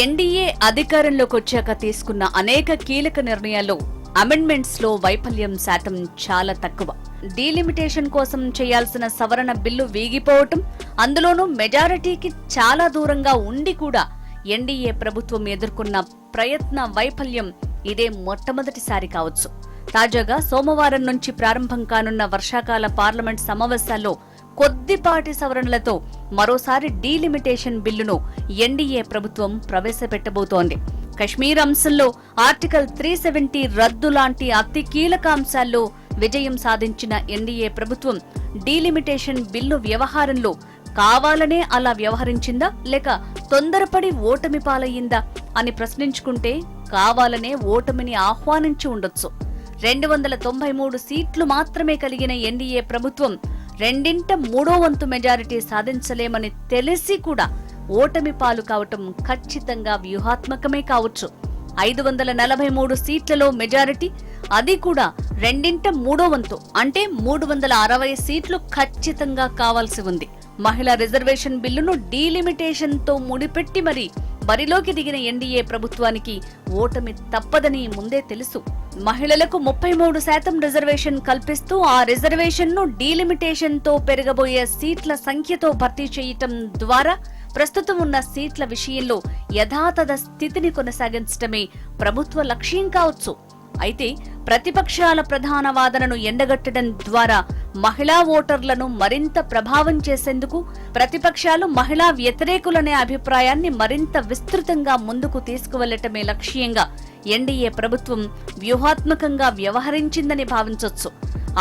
NDA అధికారంలోకి వచ్చాక తీసుకున్న అనేక కీలక నిర్ణయాల్లో అమెండ్మెంట్స్ లో వైఫల్యం శాతం చాలా తక్కువ. డీలిమిటేషన్ కోసం చేయాల్సిన సవరణ బిల్లు వీగిపోవటం, అందులోనూ మెజారిటీకి చాలా దూరంగా ఉండి కూడా ఎన్డీఏ ప్రభుత్వం ఎదుర్కొన్న ప్రయత్న వైఫల్యం ఇదే మొట్టమొదటిసారి కావచ్చు. తాజాగా సోమవారం నుంచి ప్రారంభం కానున్న వర్షాకాల పార్లమెంట్ సమావేశాల్లో కొద్దిపాటి సవరణలతో మరోసారి డీలిమిటేషన్ బిల్లును ఎన్డీఏ ప్రభుత్వం ప్రవేశపెట్టబోతోంది. కశ్మీర్ అంశంలో ఆర్టికల్ 370 రద్దు లాంటి అతి కీలక అంశాల్లో విజయం సాధించిన ఎన్డీఏ ప్రభుత్వం డీలిమిటేషన్ బిల్లు వ్యవహారంలో కావాలనే అలా వ్యవహరించిందా లేక తొందరపడి ఓటమి పాలయ్యిందా అని ప్రశ్నించుకుంటే కావాలనే ఓటమిని ఆహ్వానించి ఉండొచ్చు. 293 సీట్లు మాత్రమే కలిగిన ఎన్డీఏ ప్రభుత్వం రెండింట మూడో వంతు మెజారిటీ సాధించలేమని తెలిసి కూడా ఓటమి పాలు కావటం ఖచ్చితంగా వ్యూహాత్మకమే కావచ్చు. 543 సీట్లలో మెజారిటీ, అది కూడా రెండింట మూడో వంతు అంటే 360 సీట్లు ఖచ్చితంగా కావాల్సి ఉంది. మహిళా రిజర్వేషన్ బిల్లును డీలిమిటేషన్ తో ముడిపెట్టి మరీ బరిలోకి దిగిన ఎన్డీఏ ప్రభుత్వానికి ఓటమి తప్పదని ముందే తెలుసు. మహిళలకు 33% రిజర్వేషన్ కల్పిస్తూ ఆ రిజర్వేషన్ ను డీలిమిటేషన్ తో పెరగబోయే సీట్ల సంఖ్యతో భర్తీ చేయటం ద్వారా ప్రస్తుతం ఉన్న సీట్ల విషయంలో యథాతథ స్థితిని కొనసాగించడమే ప్రభుత్వ లక్ష్యం కావచ్చు. అయితే ప్రతిపక్షాల ప్రధాన వాదనను ఎండగట్టడం ద్వారా మహిళా ఓటర్లను మరింత ప్రభావం చేసేందుకు ప్రతిపక్షాలు మహిళా వ్యతిరేకులనే అభిప్రాయాన్ని మరింత విస్తృతంగా ముందుకు తీసుకువెళ్లటమే లక్ష్యంగా ఎన్డీఏ ప్రభుత్వం వ్యూహాత్మకంగా వ్యవహరించిందని భావించొచ్చు.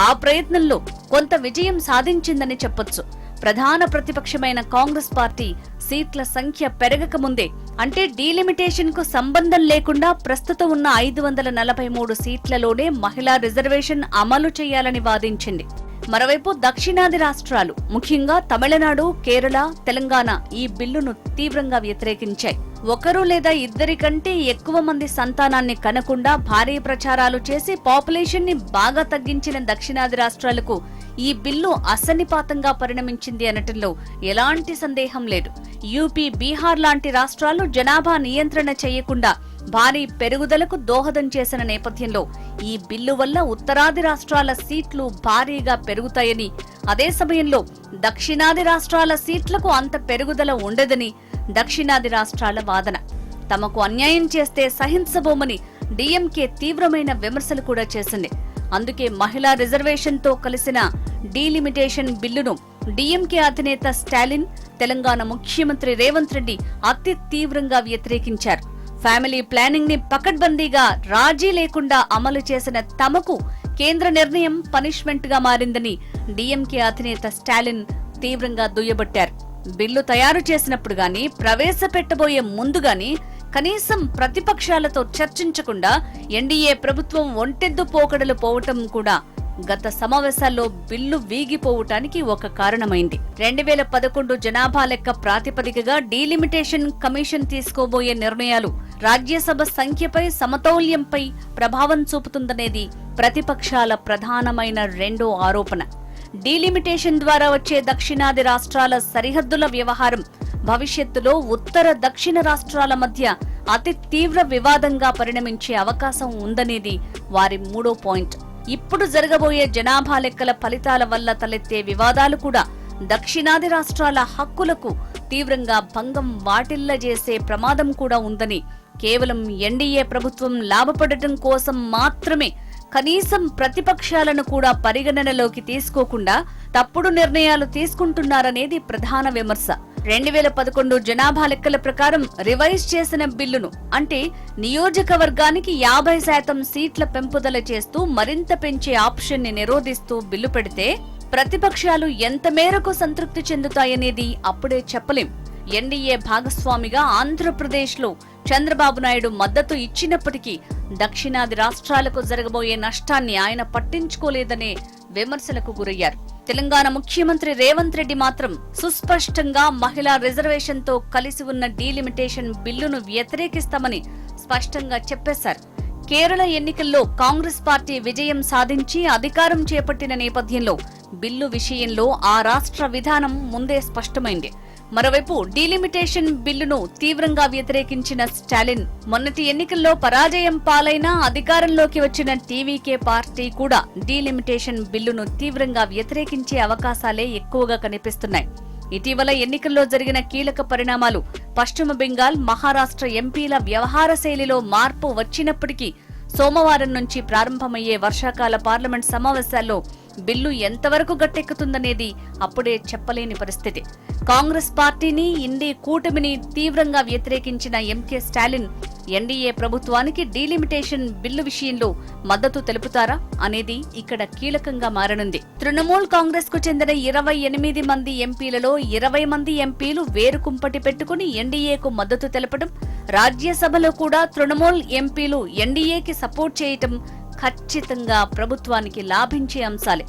ఆ ప్రయత్నంలో కొంత విజయం సాధించిందని చెప్పొచ్చు. ప్రధాన ప్రతిపక్షమైన కాంగ్రెస్ పార్టీ సీట్ల సంఖ్య పెరగకముందే అంటే డీలిమిటేషన్ కు సంబంధం లేకుండా ప్రస్తుతం ఉన్న 543 సీట్లలోనే మహిళా రిజర్వేషన్ అమలు చేయాలని వాదించింది. మరోవైపు దక్షిణాది రాష్ట్రాలు ముఖ్యంగా తమిళనాడు, కేరళ, తెలంగాణ ఈ బిల్లును తీవ్రంగా వ్యతిరేకించాయి. ఒకరు లేదా ఇద్దరి కంటే ఎక్కువ మంది సంతానాన్ని కనకుండా భారీ ప్రచారాలు చేసి పాపులేషన్ ని బాగా తగ్గించిన దక్షిణాది రాష్ట్రాలకు ఈ బిల్లు అసన్నిపాతంగా పరిణమించింది అనటంలో ఎలాంటి సందేహం లేదు. యూపీ, బీహార్ లాంటి రాష్ట్రాలు జనాభా నియంత్రణ చేయకుండా భారీ పెరుగుదలకు దోహదం చేసిన నేపథ్యంలో ఈ బిల్లు వల్ల ఉత్తరాది రాష్ట్రాల సీట్లు భారీగా పెరుగుతాయని, అదే సమయంలో దక్షిణాది రాష్ట్రాల సీట్లకు అంత పెరుగుదల ఉండదని దక్షిణాది రాష్ట్రాల వాదన. తమకు అన్యాయం చేస్తే సహించబోమని డీఎంకే తీవ్రమైన విమర్శలు కూడా చేసింది. అందుకే మహిళా రిజర్వేషన్ తో కలిసిన డీలిమిటేషన్ బిల్లును డీఎంకే అధినేత స్టాలిన్, తెలంగాణ ముఖ్యమంత్రి రేవంత్ రెడ్డి అతి తీవ్రంగా వ్యతిరేకించారు. ఫ్యామిలీ ప్లానింగ్ ని పకడ్బందీగా రాజీ లేకుండా అమలు చేసిన తమకు కేంద్ర నిర్ణయం పనిష్మెంట్ గా మారిందని డీఎంకే అధినేత స్టాలిన్ తీవ్రంగా దుయ్యబట్టారు. బిల్లు తయారు చేసినప్పుడు గాని, ప్రవేశపెట్టబోయే ముందు గాని కనీసం ప్రతిపక్షాలతో చర్చించకుండా ఎన్డీఏ ప్రభుత్వం ఒంటెద్దు పోకడలు పోవటం కూడా గత సమావేశాల్లో బిల్లు వీగిపోవటానికి ఒక కారణమైంది. 2011 జనాభా లెక్క ప్రాతిపదికగా డీలిమిటేషన్ కమిషన్ తీసుకోబోయే నిర్ణయాలు రాజ్యసభ సంఖ్యపై, సమతౌల్యంపై ప్రభావం చూపుతుందనేది ప్రతిపక్షాల ప్రధానమైన రెండో ఆరోపణ. డీలిమిటేషన్ ద్వారా వచ్చే దక్షిణాది రాష్ట్రాల సరిహద్దుల వ్యవహారం భవిష్యత్తులో ఉత్తర, దక్షిణ రాష్ట్రాల మధ్య అతి తీవ్ర వివాదంగా పరిణమించే అవకాశం ఉందనేది వారి మూడో పాయింట్. ఇప్పుడు జరగబోయే జనాభా లెక్కల ఫలితాల వల్ల తలెత్తే వివాదాలు కూడా దక్షిణాది రాష్ట్రాల హక్కులకు తీవ్రంగా భంగం వాటిల్లజేసే ప్రమాదం కూడా ఉందని, కేవలం ఎన్డీఏ ప్రభుత్వం లాభపడటం కోసం మాత్రమే కనీసం ప్రతిపక్షాలను కూడా పరిగణనలోకి తీసుకోకుండా తప్పుడు నిర్ణయాలు తీసుకుంటున్నారనేది ప్రధాన విమర్శ. 2011 జనాభా లెక్కల ప్రకారం రివైజ్ చేసిన బిల్లును అంటే నియోజకవర్గానికి 50% సీట్ల పెంపుదల చేస్తూ మరింత పెంచే ఆప్షన్ ని నిరోధిస్తూ బిల్లు పెడితే ప్రతిపక్షాలు ఎంత మేరకు సంతృప్తి చెందుతాయనేది అప్పుడే చెప్పలేం. ఎన్డీఏ భాగస్వామిగా ఆంధ్రప్రదేశ్ లో చంద్రబాబు నాయుడు మద్దతు ఇచ్చినప్పటికీ దక్షిణాది రాష్ట్రాలకు జరగబోయే నష్టాన్ని ఆయన పట్టించుకోలేదనే విమర్శలకు గురయ్యారు. తెలంగాణ ముఖ్యమంత్రి రేవంత్ రెడ్డి మాత్రం సుస్పష్టంగా మహిళా రిజర్వేషన్ తో కలిసి ఉన్న డీలిమిటేషన్ బిల్లును వ్యతిరేకిస్తామని స్పష్టంగా చెప్పేశారు. కేరళ ఎన్నికల్లో కాంగ్రెస్ పార్టీ విజయం సాధించి అధికారం చేపట్టిన నేపథ్యంలో బిల్లు విషయంలో ఆ రాష్ట్ర విధానం ముందే స్పష్టమైంది. మరోవైపు డీలిమిటేషన్ బిల్లును తీవ్రంగా వ్యతిరేకించిన స్టాలిన్ మొన్నటి ఎన్నికల్లో పరాజయం పాలైనా అధికారంలోకి వచ్చిన టీవీకే పార్టీ కూడా డీలిమిటేషన్ బిల్లును తీవ్రంగా వ్యతిరేకించే అవకాశాలే ఎక్కువగా కనిపిస్తున్నాయి. ఇటీవల ఎన్నికల్లో జరిగిన కీలక పరిణామాలు, పశ్చిమ బెంగాల్, మహారాష్ట్ర ఎంపీల వ్యవహార శైలిలో మార్పు వచ్చినప్పటికీ సోమవారం నుంచి ప్రారంభమయ్యే వర్షాకాల పార్లమెంట్ సమావేశాల్లో బిల్లు ఎంతవరకు గట్టెక్కుతుందనేది అప్పుడే చెప్పలేని పరిస్థితి. కాంగ్రెస్ పార్టీని, ఇండీ కూటమిని తీవ్రంగా వ్యతిరేకించిన ఎంకే స్టాలిన్ ఎన్డీఏ ప్రభుత్వానికి డీలిమిటేషన్ బిల్లు విషయంలో మద్దతు తెలుపుతారా అనేది ఇక్కడ కీలకంగా మారనుంది. తృణమూల్ కాంగ్రెస్ కు చెందిన 28 మంది ఎంపీలలో 20 మంది ఎంపీలు వేరుకుంపటి పెట్టుకుని ఎన్డీఏకు మద్దతు తెలపడం, రాజ్యసభలో కూడా తృణమూల్ ఎంపీలు ఎన్డీఏకి సపోర్ట్ చేయటం ఖచ్చితంగా ప్రభుత్వానికి లాభించే అంశాలే.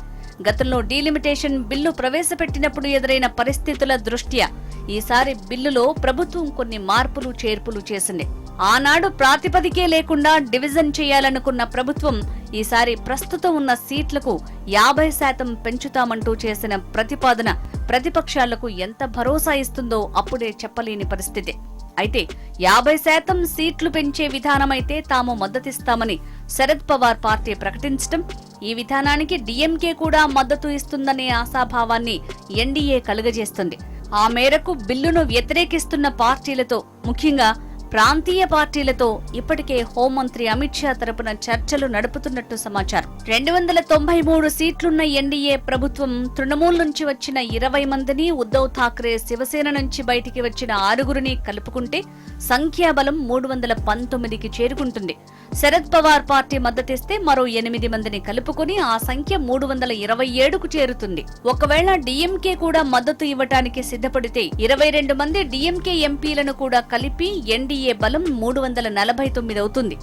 గతంలో డీలిమిటేషన్ బిల్లు ప్రవేశపెట్టినప్పుడు ఎదురైన పరిస్థితుల దృష్ట్యా ఈసారి బిల్లులో ప్రభుత్వం కొన్ని మార్పులు చేర్పులు చేసింది. ఆనాడు ప్రాతిపదికే లేకుండా డివిజన్ చేయాలనుకున్న ప్రభుత్వం ఈసారి ప్రస్తుతం ఉన్న సీట్లకు 50% పెంచుతామంటూ చేసిన ప్రతిపాదన ప్రతిపక్షాలకు ఎంత భరోసా ఇస్తుందో అప్పుడే చెప్పలేని పరిస్థితి. అయితే 50% సీట్లు పెంచే విధానమైతే తాము మద్దతిస్తామని శరద్ పవార్ పార్టీ ప్రకటించడం, ఈ విధానానికి డీఎంకే కూడా మద్దతు ఇస్తుందనే ఆశాభావాన్ని ఎన్డీఏ కలుగజేస్తుంది. ఆ మేరకు బిల్లును వ్యతిరేకిస్తున్న పార్టీలతో, ముఖ్యంగా ప్రాంతీయ పార్టీలతో ఇప్పటికే హోంమంత్రి అమిత్ షా తరపున చర్చలు నడుపుతున్నట్టు సమాచారం. 293 సీట్లున్న ఎన్డీఏ ప్రభుత్వం తృణమూల్ నుంచి వచ్చిన 20 మందిని, ఉద్దవ్ ఠాక్రే శివసేన నుంచి బయటికి వచ్చిన 6గురిని కలుపుకుంటే సంఖ్యాబలం 319కి చేరుకుంటుంది. శరద్ పవార్ పార్టీ మద్దతిస్తే మరో 8 మందిని కలుపుకుని ఆ సంఖ్య 327కు చేరుతుంది. ఒకవేళ డీఎంకే కూడా మద్దతు ఇవ్వటానికి సిద్ధపడితే 22 మంది డీఎంకే ఎంపీలను కూడా కలిపి ఎన్డీఏ బలం 349 అవుతుంది.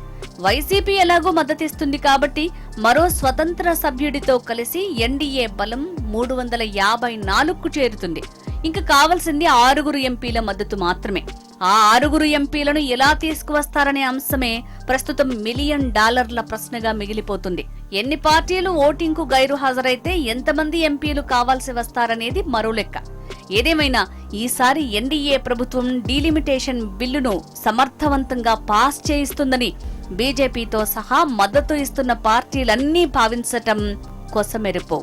వైసీపీ ఎలాగో మద్దతిస్తుంది కాబట్టి మరో స్వతంత్ర సభ్యుడితో కలిసి ఎన్డీఏ బలం 354కు చేరుతుంది. ఇంకా కావాల్సింది 6 ఎంపీల మద్దతు మాత్రమే. ఆ 6 ఎంపీలను ఎలా తీసుకువస్తారనే అంశమే ప్రస్తుతం $1 మిలియన్ ప్రశ్నగా మిగిలిపోతుంది. ఎన్ని పార్టీలు ఓటింగ్కు గైరు హాజరైతే ఎంతమంది ఎంపీలు కావాల్సి వస్తారనేది మరో లెక్క. ఏదేమైనా ఈసారి ఎన్డీఏ ప్రభుత్వం డీలిమిటేషన్ బిల్లును సమర్థవంతంగా పాస్ చేయిస్తుందని బీజేపీతో సహా మద్దతు ఇస్తున్న పార్టీలన్నీ భావించటం కొసమెరుపు.